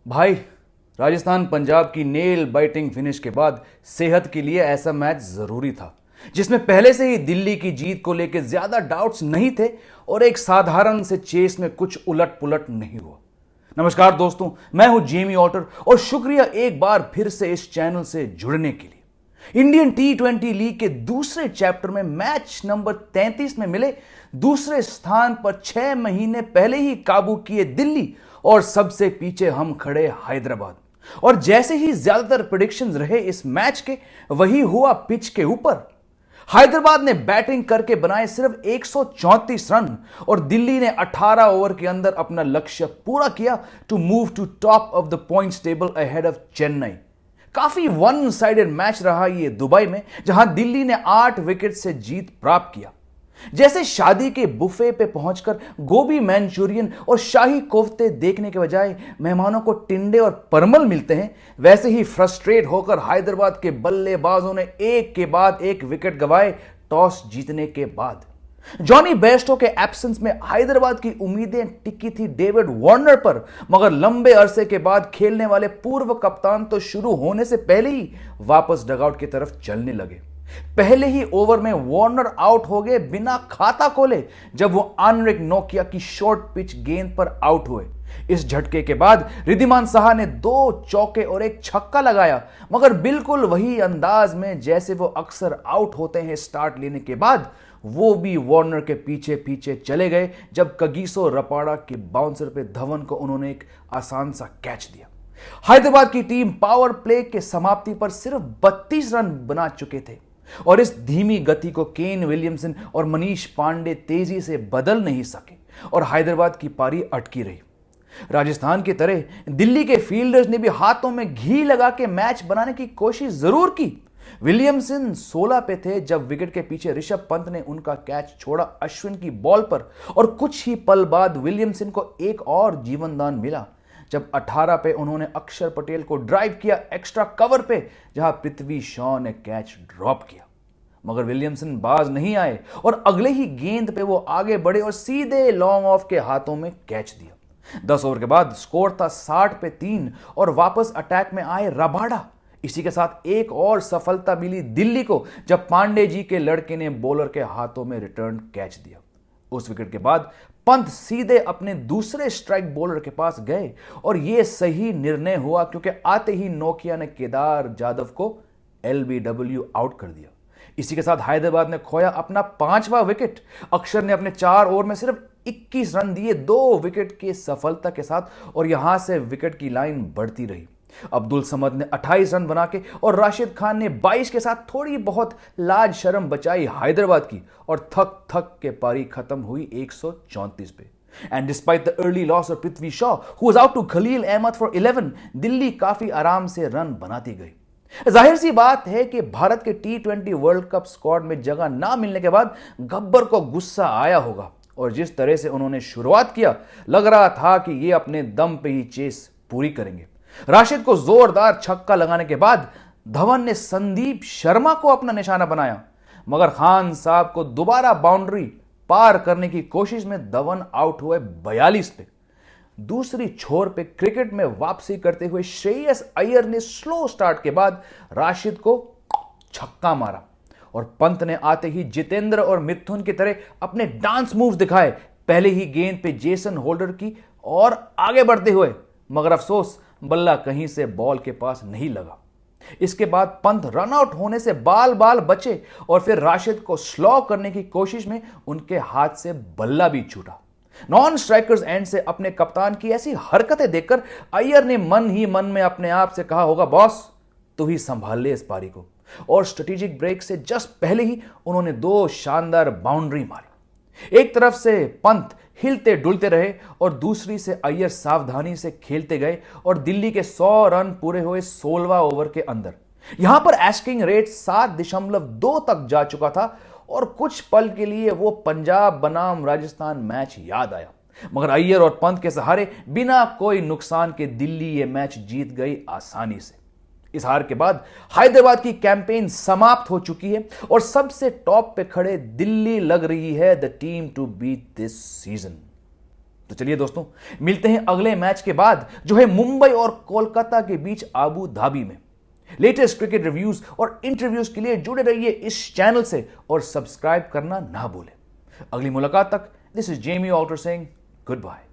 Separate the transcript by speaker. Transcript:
Speaker 1: भाई, राजस्थान पंजाब की nail biting finish के बाद सेहत के लिए ऐसा मैच जरूरी था जिसमें पहले से ही दिल्ली की जीत को लेकर ज्यादा डाउट्स नहीं थे और एक साधारण से चेस में कुछ उलट पुलट नहीं हुआ। नमस्कार दोस्तों, मैं हूं जेमी ऑटर और शुक्रिया एक बार फिर से इस चैनल से जुड़ने के लिए। इंडियन T20 लीग के दूसरे चैप्टर में मैच नंबर 33 में मिले दूसरे स्थान पर 6 महीने पहले ही काबू किए दिल्ली और सबसे पीछे हम खड़े हैदराबाद। और जैसे ही ज्यादातर प्रेडिक्शंस रहे इस मैच के, वही हुआ पिच के ऊपर। हैदराबाद ने बैटिंग करके बनाए सिर्फ 134 रन और दिल्ली ने 18 ओवर के अंदर अपना लक्ष्य पूरा किया to move to top of the points table ahead of Chennai. काफी वन साइडेड मैच रहा ये दुबई में, जहां दिल्ली ने 8 विकेट से जीत प्राप्त किया। जैसे शादी के बुफे पे पहुंचकर गोभी मंचूरियन और शाही कोफ्ते देखने के बजाय मेहमानों को टिंडे और परमल मिलते हैं, वैसे ही फ्रस्ट्रेट होकर हैदराबाद के बल्लेबाजों ने एक के बाद एक विकेट गंवाए टॉस जीतने के बाद। जॉनी बेयरस्टो के एब्सेंस में हैदराबाद की उम्मीदें टिकी थी डेविड वार्नर पर, मगर लंबे अरसे के बाद खेलने वाले पूर्व कप्तान तो शुरू होने से पहले ही वापस डगआउट की तरफ चलने लगे। पहले ही ओवर में वार्नर आउट हो गए बिना खाता खोले जब वो आनरिक नोकिया की शॉर्ट पिच गेंद पर आउट हुए। इस झटके के बाद रिद्धिमान साहा ने 2 चौके और एक छक्का लगाया, मगर बिल्कुल वही अंदाज में जैसे वो अक्सर आउट होते हैं स्टार्ट लेने के बाद। वो भी वार्नर के पीछे पीछे चले गए जब कगिसो रपाड़ा के बाउंसर पे धवन को उन्होंने एक आसान सा कैच दिया। हैदराबाद की टीम पावर प्ले के समाप्ति पर सिर्फ 32 रन बना चुके थे और इस धीमी गति को केन विलियमसन और मनीष पांडे तेजी से बदल नहीं सके और हैदराबाद की पारी अटकी रही। राजस्थान की तरह दिल्ली के फील्डर्स ने भी हाथों में घी लगा के मैच बनाने की कोशिश जरूर की। विलियमसन 16 पे थे जब विकेट के पीछे ऋषभ पंत ने उनका कैच छोड़ा अश्विन की बॉल पर, और कुछ ही पल बाद विलियमसन को एक और जीवनदान मिला जब 18 पे उन्होंने अक्षर पटेल को ड्राइव किया एक्स्ट्रा कवर पे, जहां पृथ्वी शॉ ने कैच ड्रॉप किया। मगर विलियमसन बाज नहीं आए और अगले ही गेंद पे वो आगे बढ़े और सीधे लॉन्ग ऑफ के हाथों में कैच दिया। 10 ओवर के बाद स्कोर था 60 पे 3 और वापस अटैक में आए रबाड़ा। इसी के साथ एक और सफलता मिली दिल्ली को जब पांडे जी के लड़के ने बॉलर के हाथों में रिटर्न कैच दिया। उस विकेट के बाद पंत सीधे अपने दूसरे स्ट्राइक बॉलर के पास गए और यह सही निर्णय हुआ क्योंकि आते ही नोकिया ने केदार जाधव को LBW आउट कर दिया। इसी के साथ हैदराबाद ने खोया अपना 5वां विकेट। अक्षर ने अपने 4 ओवर में सिर्फ 21 रन दिए 2 विकेट की सफलता के साथ, और यहां से विकेट की लाइन बढ़ती रही। अब्दुल समद ने 28 रन बना के और राशिद खान ने 22 के साथ थोड़ी बहुत लाज शर्म बचाई हैदराबाद की, और थक थक के पारी खत्म हुई 134 पे। And despite the early loss of Prithvi Shaw who was out to Khaleel Ahmed for 11, Delhi काफी आराम से रन बनाती गई। जाहिर सी बात है कि भारत के T20 वर्ल्ड कप स्क्वाड में जगह ना मिलने के बाद गब्बर को गुस्सा आया होगा, और जिस तरह से उन्होंने शुरुआत किया लग रहा था कि ये अपने दम पे ही चेस पूरी करेंगे। राशिद को जोरदार छक्का लगाने के बाद धवन ने संदीप शर्मा को अपना निशाना बनाया, मगर खान साहब को दोबारा बाउंड्री पार करने की कोशिश में धवन आउट हुए 42 पे। दूसरी छोर पे क्रिकेट में वापसी करते हुए श्रेयस अय्यर ने स्लो स्टार्ट के बाद राशिद को छक्का मारा, और पंत ने आते ही जितेंद्र और मिथुन की तरह अपने डांस मूव्स दिखाए पहले ही गेंद पे जेसन होल्डर की और आगे बढ़ते हुए, मगर अफसोस बल्ला कहीं से बॉल के पास नहीं लगा। इसके बाद पंत रन आउट होने से बाल बाल बचे और फिर राशिद को स्लो करने की कोशिश में उनके हाथ से बल्ला भी छूटा। नॉन स्ट्राइकर्स एंड से अपने कप्तान की ऐसी हरकतें देखकर अय्यर ने मन ही मन में अपने आप से कहा होगा, बॉस तू ही संभाल ले इस पारी को, और स्ट्रेटेजिक ब्रेक से जस्ट पहले ही उन्होंने 2 शानदार बाउंड्री मारी। एक तरफ से पंत हिलते डुलते रहे और दूसरी से अय्यर सावधानी से खेलते गए, और दिल्ली के 100 रन पूरे हुए 16वां ओवर के अंदर। यहां पर एस्किंग रेट 7.2 तक जा चुका था, और कुछ पल के लिए वो पंजाब बनाम राजस्थान मैच याद आया। मगर अय्यर और पंत के सहारे बिना कोई नुकसान के दिल्ली ये मैच जीत गई आसानी से। इस हार के बाद हैदराबाद की कैंपेन समाप्त हो चुकी है और सबसे टॉप पे खड़े दिल्ली लग रही है the team to beat this season. तो चलिए दोस्तों, मिलते हैं अगले मैच के बाद, जो है मुंबई और कोलकाता के बीच आबू धाबी में। लेटेस्ट क्रिकेट रिव्यूज और इंटरव्यूज के लिए जुड़े रहिए इस चैनल से और सब्सक्राइब करना ना भूलें। अगली मुलाकात तक, this is Jamie Alter Singh, good bye.